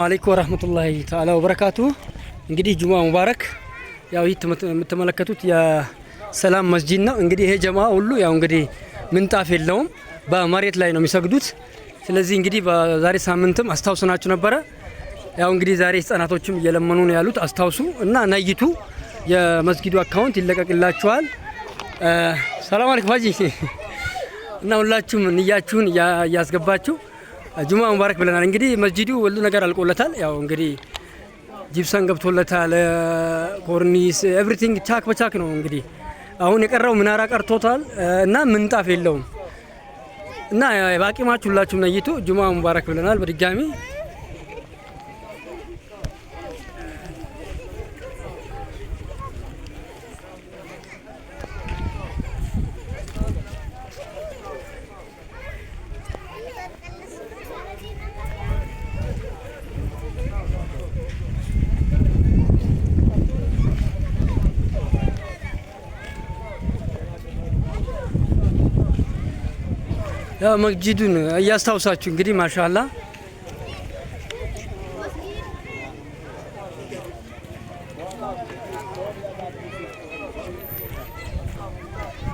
አለይኩም ወራህመቱላሂ ተዓላ ወበረካቱ። እንግዲህ ጁማ ሙባረክ። ያው ይህ የምትመለከቱት የሰላም መስጂድ ነው። እንግዲህ ይሄ ጀማ ሁሉ ያው እንግዲህ ምንጣፍ የለውም፣ በመሬት ላይ ነው የሚሰግዱት። ስለዚህ እንግዲህ በዛሬ ሳምንትም አስታውሰናችሁ ነበረ። ያው እንግዲህ ዛሬ ህፃናቶችም እየለመኑ ነው ያሉት፣ አስታውሱ እና ነይቱ የመስጊዱ አካውንት ይለቀቅላችኋል። ሰላም አለይኩም ሀጂ እና ሁላችሁም ንያችሁን እያስገባችሁ ጁማ ሙባረክ ብለናል። እንግዲህ መስጂዱ ሁሉ ነገር አልቆለታል። ያው እንግዲህ ጂፕሰን ገብቶለታል፣ ኮርኒስ ኤቭሪቲንግ ቻክ በቻክ ነው። እንግዲህ አሁን የቀረው ምናራ ቀርቶታል እና ምንጣፍ የለውም እና ባቂማችሁ ሁላችሁም ነይቱ ጁማ ሙባረክ ብለናል በድጋሚ። ያው መስጂዱን እያስታውሳችሁ እንግዲህ ማሻአላ